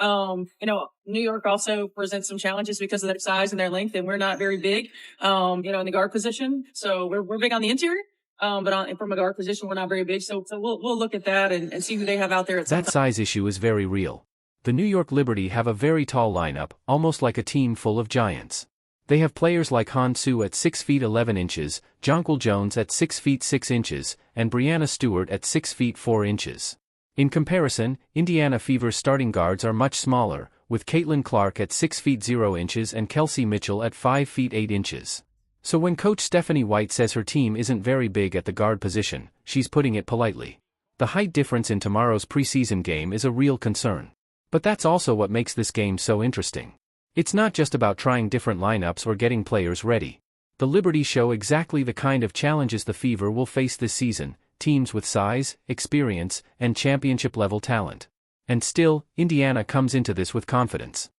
New York also presents some challenges because of their size and their length, and we're not very big, in the guard position. So we're big on the interior. From a guard position, we're not very big. So we'll look at that and see who they have out there at some That time. size issue is very real. The New York Liberty have a very tall lineup, almost like a team full of giants. They have players like Han Soo at 6 feet 11 inches, Jonquil Jones at 6 feet 6 inches, and Breanna Stewart at 6 feet 4 inches. In comparison, Indiana Fever's starting guards are much smaller, with Caitlin Clark at 6 feet 0 inches and Kelsey Mitchell at 5 feet 8 inches. So when coach Stephanie White says her team isn't very big at the guard position, she's putting it politely. The height difference in tomorrow's preseason game is a real concern. But that's also what makes this game so interesting. It's not just about trying different lineups or getting players ready. The Liberty show exactly the kind of challenges the Fever will face this season, teams with size, experience, and championship-level talent. And still, Indiana comes into this with confidence.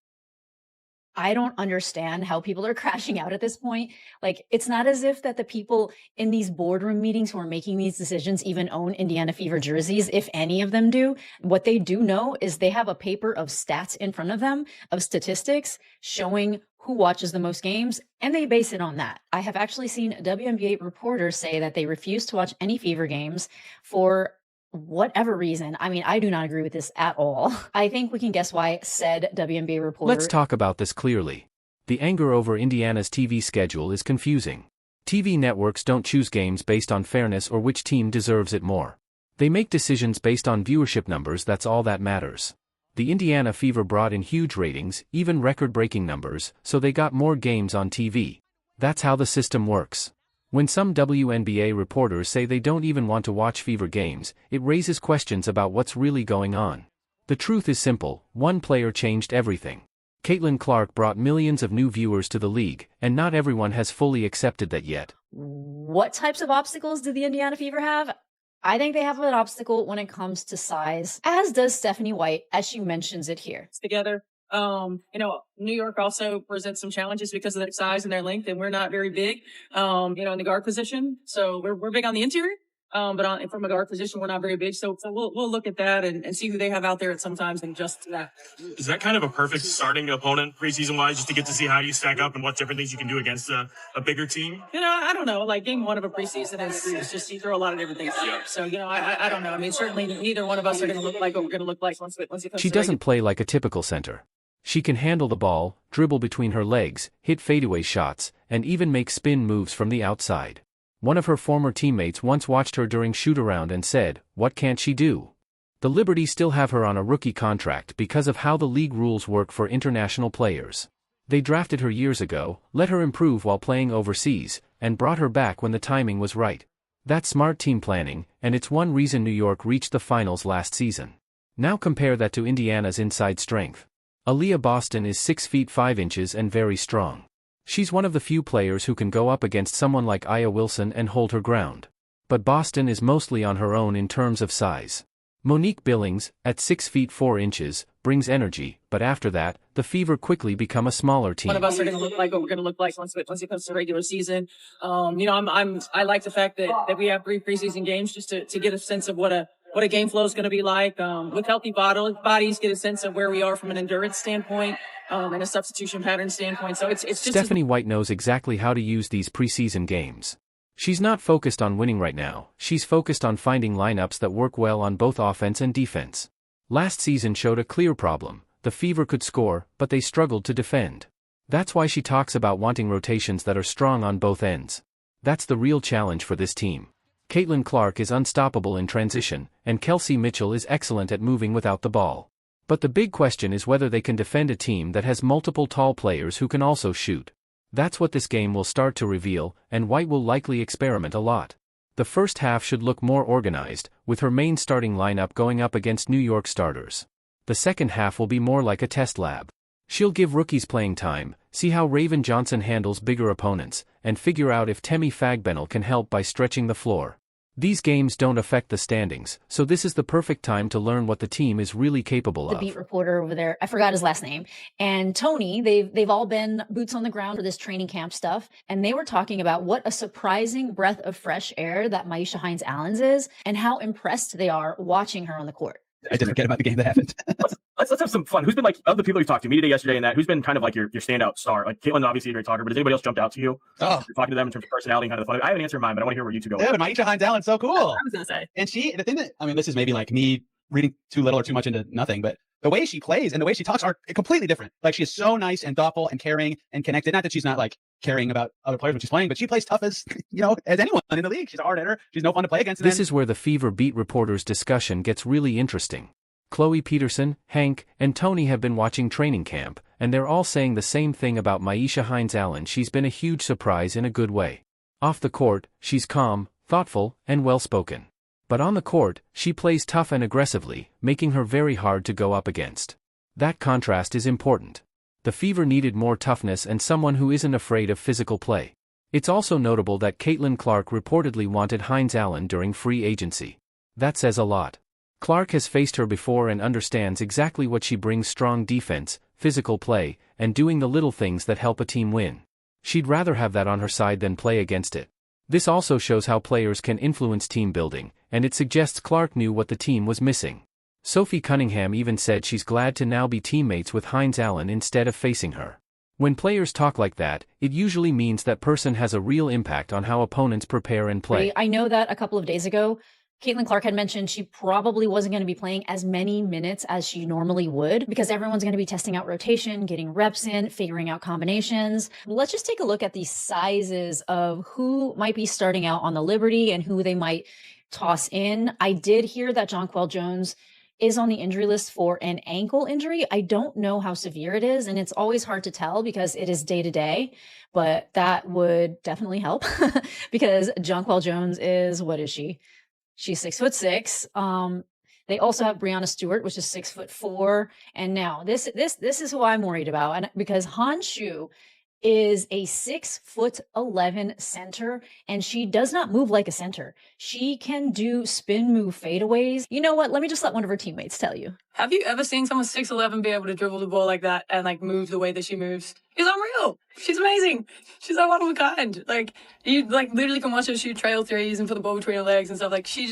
I don't understand how people are crashing out at this point. Like, it's not as if that the people in these boardroom meetings who are making these decisions even own Indiana Fever jerseys, if any of them do. What they do know is they have a paper of stats in front of them, of statistics showing who watches the most games, and they base it on that. I have actually seen WNBA reporters say that they refuse to watch any Fever games for whatever reason. I mean, I do not agree with this at all. I think we can guess why said WNBA reporter. Let's talk about this clearly. The anger over Indiana's TV schedule is confusing. TV networks don't choose games based on fairness or which team deserves it more. They make decisions based on viewership numbers. That's all that matters. The Indiana Fever brought in huge ratings, even record-breaking numbers, so they got more games on TV. That's how the system works. When some WNBA reporters say they don't even want to watch Fever games, it raises questions about what's really going on. The truth is simple: one player changed everything. Caitlin Clark brought millions of new viewers to the league, and not everyone has fully accepted that yet. What types of obstacles do the Indiana Fever have? I think they have an obstacle when it comes to size, as does Stephanie White, as she mentions it here. Together. New York also presents some challenges because of their size and their length, and we're not very big, in the guard position. So we're big on the interior, from a guard position, we're not very big. So we'll look at that and see who they have out there at sometimes and just that. Is that kind of a perfect starting opponent preseason wise, just to get to see how you stack up and what different things you can do against a bigger team? I don't know. Like game one of a preseason is just you throw a lot of different things together. So I don't know. I mean, certainly neither one of us are going to look like what we're going to look like once it comes. She doesn't play like a typical center. She can handle the ball, dribble between her legs, hit fadeaway shots, and even make spin moves from the outside. One of her former teammates once watched her during shoot-around and said, "What can't she do?" The Liberty still have her on a rookie contract because of how the league rules work for international players. They drafted her years ago, let her improve while playing overseas, and brought her back when the timing was right. That's smart team planning, and it's one reason New York reached the finals last season. Now compare that to Indiana's inside strength. Aaliyah Boston is 6 feet 5 inches and very strong. She's one of the few players who can go up against someone like Aya Wilson and hold her ground. But Boston is mostly on her own in terms of size. Monique Billings, at 6 feet 4 inches, brings energy, but after that, the Fever quickly become a smaller team. One of us are going to look like what we're going to look like once it comes to regular season. I like the fact that we have 3 preseason games just to get a sense of what a game flow is going to be like. With healthy bodies, get a sense of where we are from an endurance standpoint, and a substitution pattern standpoint. So it's just Stephanie White knows exactly how to use these preseason games. She's not focused on winning right now, she's focused on finding lineups that work well on both offense and defense. Last season showed a clear problem: the Fever could score, but they struggled to defend. That's why she talks about wanting rotations that are strong on both ends. That's the real challenge for this team. Caitlin Clark is unstoppable in transition, and Kelsey Mitchell is excellent at moving without the ball. But the big question is whether they can defend a team that has multiple tall players who can also shoot. That's what this game will start to reveal, and White will likely experiment a lot. The first half should look more organized, with her main starting lineup going up against New York starters. The second half will be more like a test lab. She'll give rookies playing time, see how Raven Johnson handles bigger opponents, and figure out if Temi Fagbenell can help by stretching the floor. These games don't affect the standings, so this is the perfect time to learn what the team is really capable of. The beat reporter over there, I forgot his last name, and Tony, they've all been boots on the ground for this training camp stuff, and they were talking about what a surprising breath of fresh air that Maisha Hines-Allens is, and how impressed they are watching her on the court. I did forget about the game that happened. let's have some fun. Who's been like, of the people you've talked to, media day yesterday and that, who's been kind of like your standout star? Like Caitlin, obviously a great talker, but has anybody else jumped out to you? Oh, You're talking to them in terms of personality and kind of the fun. I have an answer in mind, but I want to hear where you two go. yeah, but Maisha Hines-Allen's so cool. I was gonna say. And the thing that, I mean, this is maybe like me reading too little or too much into nothing, but the way she plays and the way she talks are completely different. Like, she is so nice and thoughtful and caring and connected. Not that she's not like caring about other players when she's playing, but she plays tough as, as anyone in the league. She's a hard hitter. She's no fun to play against. This is where the Fever beat reporters' discussion gets really interesting. Chloe Peterson, Hank, and Tony have been watching training camp, and they're all saying the same thing about Maisha Hines-Allen. She's been a huge surprise in a good way. Off the court, she's calm, thoughtful, and well-spoken. But on the court, she plays tough and aggressively, making her very hard to go up against. That contrast is important. The Fever needed more toughness and someone who isn't afraid of physical play. It's also notable that Caitlin Clark reportedly wanted Hines-Allen during free agency. That says a lot. Clark has faced her before and understands exactly what she brings: strong defense, physical play, and doing the little things that help a team win. She'd rather have that on her side than play against it. This also shows how players can influence team building, and it suggests Clark knew what the team was missing. Sophie Cunningham even said she's glad to now be teammates with Hines-Allen instead of facing her. When players talk like that, it usually means that person has a real impact on how opponents prepare and play. I know that a couple of days ago, Caitlin Clark had mentioned she probably wasn't going to be playing as many minutes as she normally would because everyone's going to be testing out rotation, getting reps in, figuring out combinations. Let's just take a look at the sizes of who might be starting out on the Liberty and who they might toss in. I did hear that Jonquel Jones is on the injury list for an ankle injury. I don't know how severe it is, and it's always hard to tell because it is day to day, but that would definitely help because Jonquel Jones is, what is she? She's 6'6". They also have Brianna Stewart, which is 6'4". And now this is who I'm worried about. And because Han Shu is a 6'11" center, and she does not move like a center. She can do spin move fadeaways. You know what? Let me just let one of her teammates tell you. Have you ever seen someone 6'11" be able to dribble the ball like that and like move the way that she moves? She's unreal. She's amazing. She's like one of a kind. Like, you like literally can watch her shoot trail threes and put the ball between her legs and stuff. Like, she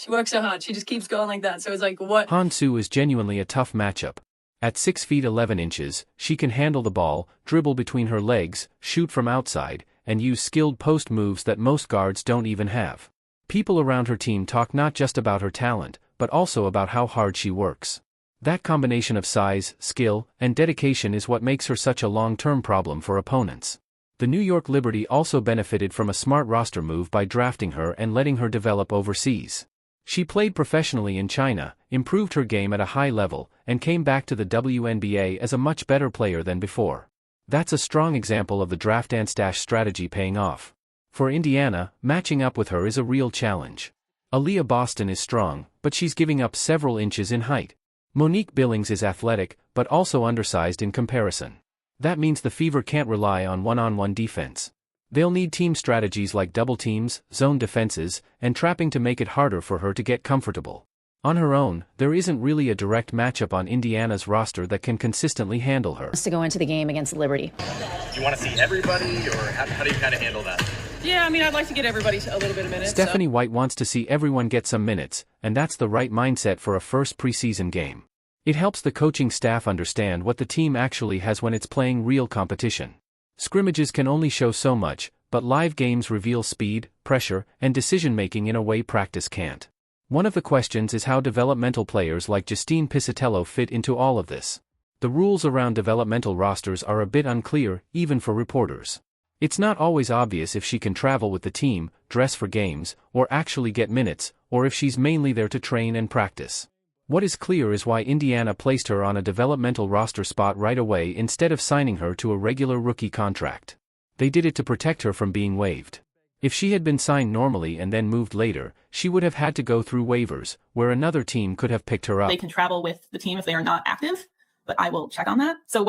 works so hard. She just keeps going like that. So it's like, what? Han Su is genuinely a tough matchup. At 6 feet 11 inches, she can handle the ball, dribble between her legs, shoot from outside, and use skilled post moves that most guards don't even have. People around her team talk not just about her talent, but also about how hard she works. That combination of size, skill, and dedication is what makes her such a long-term problem for opponents. The New York Liberty also benefited from a smart roster move by drafting her and letting her develop overseas. She played professionally in China, improved her game at a high level, and came back to the WNBA as a much better player than before. That's a strong example of the draft and stash strategy paying off. For Indiana, matching up with her is a real challenge. Aaliyah Boston is strong, but she's giving up several inches in height. Monique Billings is athletic, but also undersized in comparison. That means the Fever can't rely on one-on-one defense. They'll need team strategies like double teams, zone defenses, and trapping to make it harder for her to get comfortable. On her own, there isn't really a direct matchup on Indiana's roster that can consistently handle her. To go into the game against Liberty. Do you want to see everybody, or how do you kind of handle that? Yeah, I mean, I'd like to get everybody a little bit of minutes. Stephanie White wants to see everyone get some minutes, and that's the right mindset for a first preseason game. It helps the coaching staff understand what the team actually has when it's playing real competition. Scrimmages can only show so much, but live games reveal speed, pressure, and decision-making in a way practice can't. One of the questions is how developmental players like Justine Pissott fit into all of this. The rules around developmental rosters are a bit unclear, even for reporters. It's not always obvious if she can travel with the team, dress for games, or actually get minutes, or if she's mainly there to train and practice. What is clear is why Indiana placed her on a developmental roster spot right away instead of signing her to a regular rookie contract. They did it to protect her from being waived. If she had been signed normally and then moved later, she would have had to go through waivers, where another team could have picked her up. They can travel with the team if they are not active, but I will check on that. So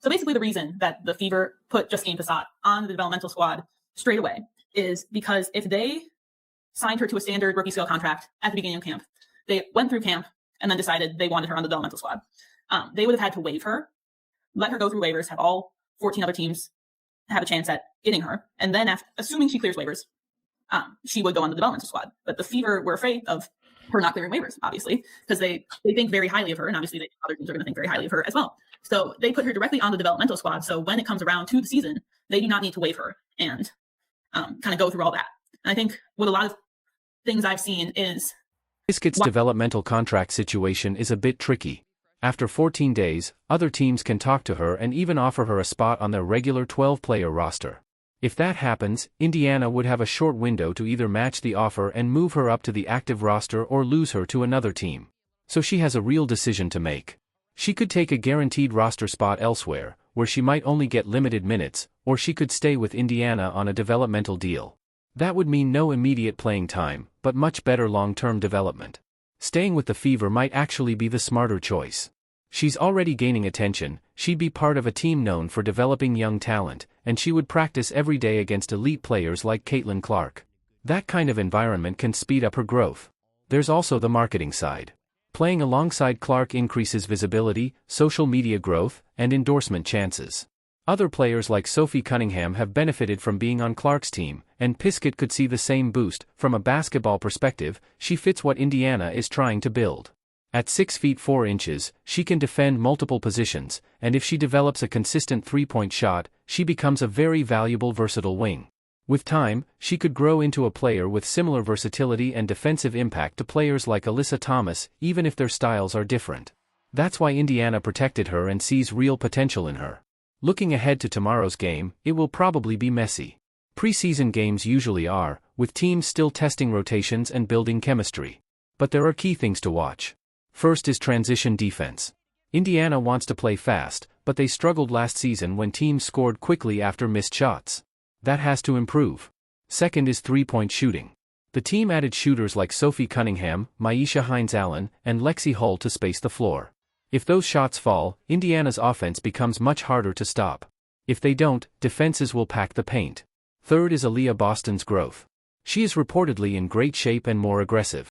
basically the reason that the Fever put Justine Pissott on the developmental squad straight away is because if they signed her to a standard rookie scale contract at the beginning of camp, they went through camp and then decided they wanted her on the developmental squad, they would have had to waive her, let her go through waivers, have all 14 other teams have a chance at getting her, and then assuming she clears waivers, she would go on the developmental squad. But the Fever were afraid of her not clearing waivers, obviously, because they think very highly of her, and obviously other teams are going to think very highly of her as well. So they put her directly on the developmental squad. So when it comes around to the season, they do not need to waive her and kind of go through all that. And I think what a lot of things I've seen is Pissott's developmental contract situation is a bit tricky. After 14 days, other teams can talk to her and even offer her a spot on their regular 12-player roster. If that happens, Indiana would have a short window to either match the offer and move her up to the active roster or lose her to another team. So she has a real decision to make. She could take a guaranteed roster spot elsewhere, where she might only get limited minutes, or she could stay with Indiana on a developmental deal. That would mean no immediate playing time, but much better long-term development. Staying with the Fever might actually be the smarter choice. She's already gaining attention, she'd be part of a team known for developing young talent, and she would practice every day against elite players like Caitlin Clark. That kind of environment can speed up her growth. There's also the marketing side. Playing alongside Clark increases visibility, social media growth, and endorsement chances. Other players like Sophie Cunningham have benefited from being on Clark's team, and Pissott could see the same boost. From a basketball perspective, she fits what Indiana is trying to build. At 6 feet 4 inches, she can defend multiple positions, and if she develops a consistent three-point shot, she becomes a very valuable versatile wing. With time, she could grow into a player with similar versatility and defensive impact to players like Alyssa Thomas, even if their styles are different. That's why Indiana protected her and sees real potential in her. Looking ahead to tomorrow's game, it will probably be messy. Preseason games usually are, with teams still testing rotations and building chemistry. But there are key things to watch. First is transition defense. Indiana wants to play fast, but they struggled last season when teams scored quickly after missed shots. That has to improve. Second is three-point shooting. The team added shooters like Sophie Cunningham, Myisha Hines-Allen, and Lexi Hull to space the floor. If those shots fall, Indiana's offense becomes much harder to stop. If they don't, defenses will pack the paint. Third is Aaliyah Boston's growth. She is reportedly in great shape and more aggressive.